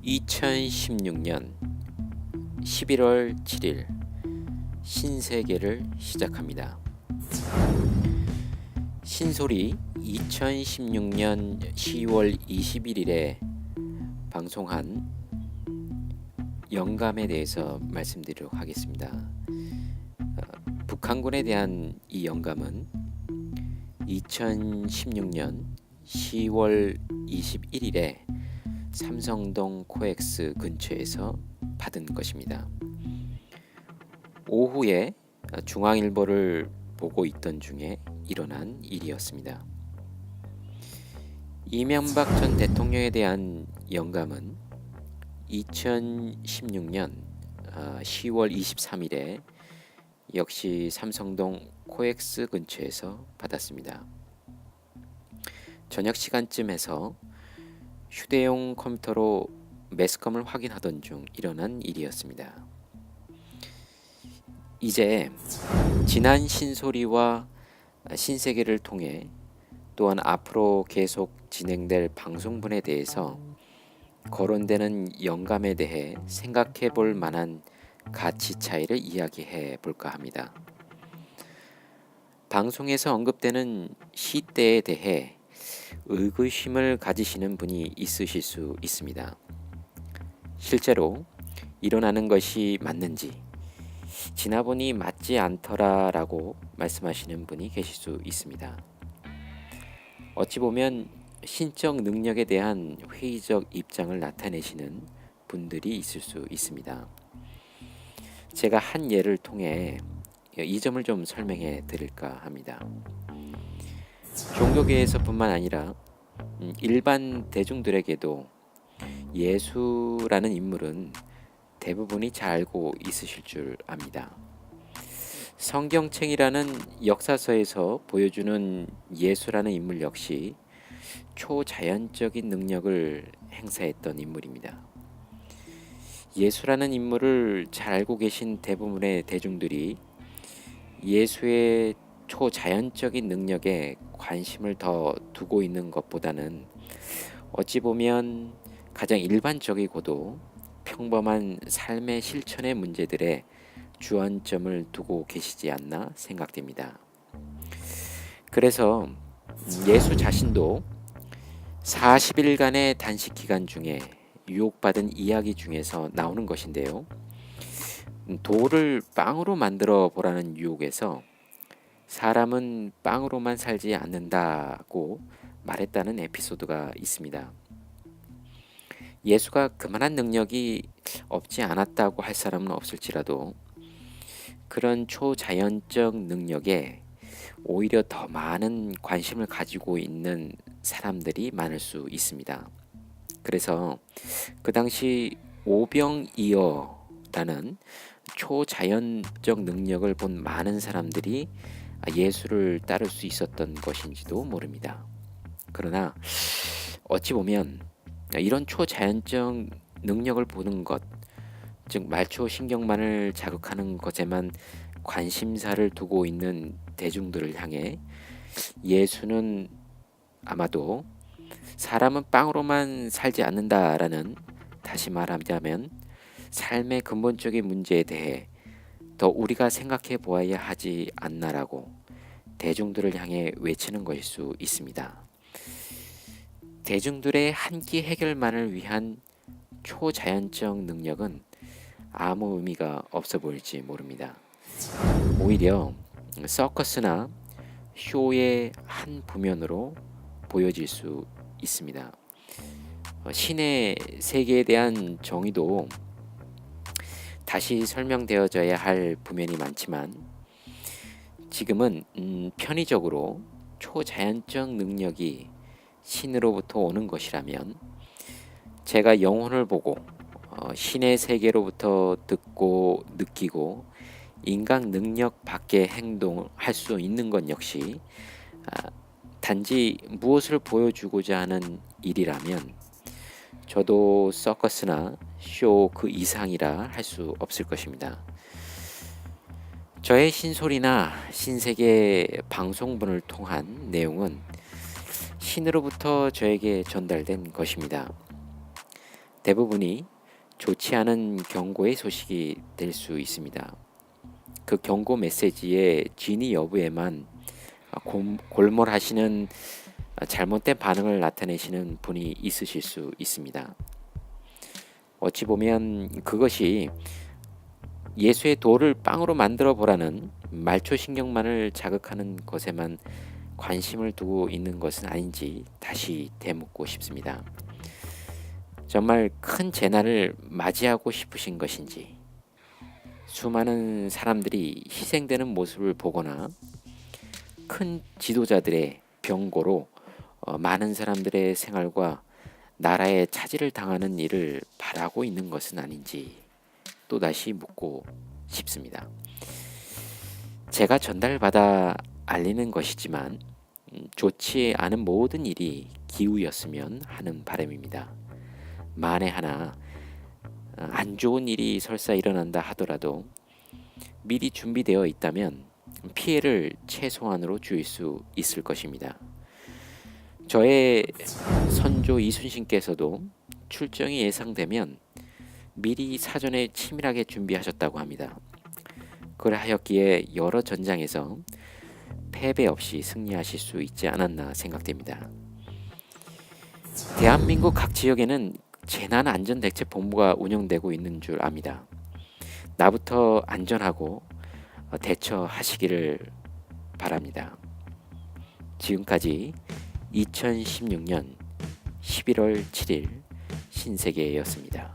2016년 11월 7일 신세계를 시작합니다. 신솔이 2016년 10월 21일에 방송한 영감에 대해서 말씀드리도록 하겠습니다. 북한군에 대한 이 영감은 2016년 10월 21일에 삼성동 코엑스 근처에서 받은 것입니다. 오후에 중앙일보를 보고 있던 중에 일어난 일이었습니다. 이명박 전 대통령에 대한 영감은 2016년 10월 23일에 역시 삼성동 코엑스 근처에서 받았습니다. 저녁 시간쯤에서 휴대용 컴퓨터로 매스컴을 확인하던 중 일어난 일이었습니다. 이제 지난 신소리와 신세계를 통해 또한 앞으로 계속 진행될 방송분에 대해서 거론되는 영감에 대해 생각해 볼 만한 가치 차이를 이야기해 볼까 합니다. 방송에서 언급되는 시대에 대해 의구심을 가지시는 분이 있으실 수 있습니다. 실제로 일어나는 것이 맞는지 지나보니 맞지 않더라라고 말씀하시는 분이 계실 수 있습니다. 어찌 보면 신적 능력에 대한 회의적 입장을 나타내시는 분들이 있을 수 있습니다. 제가 한 예를 통해 이 점을 좀 설명해 드릴까 합니다. 종교계에서뿐만 아니라 일반 대중들에게도 예수라는 인물은 대부분이 잘 알고 있으실 줄 압니다. 성경책이라는 역사서에서 보여주는 예수라는 인물 역시 초자연적인 능력을 행사했던 인물입니다. 예수라는 인물을 잘 알고 계신 대부분의 대중들이 예수의 초자연적인 능력에 관심을 더 두고 있는 것보다는 어찌 보면 가장 일반적이고도 평범한 삶의 실천의 문제들에 주안점을 두고 계시지 않나 생각됩니다. 그래서 예수 자신도 40일간의 단식 기간 중에 유혹받은 이야기 중에서 나오는 것인데요. 돌을 빵으로 만들어 보라는 유혹에서 사람은 빵으로만 살지 않는다고 말했다는 에피소드가 있습니다. 예수가 그만한 능력이 없지 않았다고 할 사람은 없을지라도 그런 초자연적 능력에 오히려 더 많은 관심을 가지고 있는 사람들이 많을 수 있습니다. 그래서 그 당시 오병이어라는 초자연적 능력을 본 많은 사람들이 예수를 따를 수 있었던 것인지도 모릅니다. 그러나 어찌 보면 이런 초자연적 능력을 보는 것, 즉 말초 신경만을 자극하는 것에만 관심사를 두고 있는 대중들을 향해 예수는 아마도 사람은 빵으로만 살지 않는다라는, 다시 말하자면 삶의 근본적인 문제에 대해 더 우리가 생각해 보아야 하지 않나라고 대중들을 향해 외치는 것일 수 있습니다. 대중들의 한 끼 해결만을 위한 초자연적 능력은 아무 의미가 없어 보일지 모릅니다. 오히려 서커스나 쇼의 한 부면으로 보여질 수 있습니다. 신의 세계에 대한 정의도 다시 설명되어져야 할 부면이 많지만 지금은 편의적으로 초자연적 능력이 신으로부터 오는 것이라면 제가 영혼을 보고 신의 세계로부터 듣고 느끼고 인간 능력 밖의 행동할 수 있는 것 역시 단지 무엇을 보여주고자 하는 일이라면 저도 서커스나 쇼 그 이상이라 할 수 없을 것입니다. 저의 신소리나 신세계 방송분을 통한 내용은 신으로부터 저에게 전달된 것입니다. 대부분이 좋지 않은 경고의 소식이 될 수 있습니다. 그 경고 메시지의 진위 여부에만 골몰하시는 잘못된 반응을 나타내시는 분이 있으실 수 있습니다. 어찌 보면 그것이 예수의 돌을 빵으로 만들어 보라는 말초신경만을 자극하는 것에만 관심을 두고 있는 것은 아닌지 다시 되묻고 싶습니다. 정말 큰 재난을 맞이하고 싶으신 것인지, 수많은 사람들이 희생되는 모습을 보거나 큰 지도자들의 병고로 많은 사람들의 생활과 나라의 차질을 당하는 일을 바라고 있는 것은 아닌지 또다시 묻고 싶습니다. 제가 전달받아 알리는 것이지만 좋지 않은 모든 일이 기우였으면 하는 바람입니다. 만에 하나 안 좋은 일이 설사 일어난다 하더라도 미리 준비되어 있다면 피해를 최소한으로 줄일 수 있을 것입니다. 저의 선조 이순신께서도 출정이 예상되면 미리 사전에 치밀하게 준비하셨다고 합니다. 그러하였기에 여러 전장에서 패배 없이 승리하실 수 있지 않았나 생각됩니다. 대한민국 각 지역에는 재난안전대책본부가 운영되고 있는 줄 압니다. 나부터 안전하고 대처하시기를 바랍니다. 지금까지 2016년 11월 7일 신세계였습니다.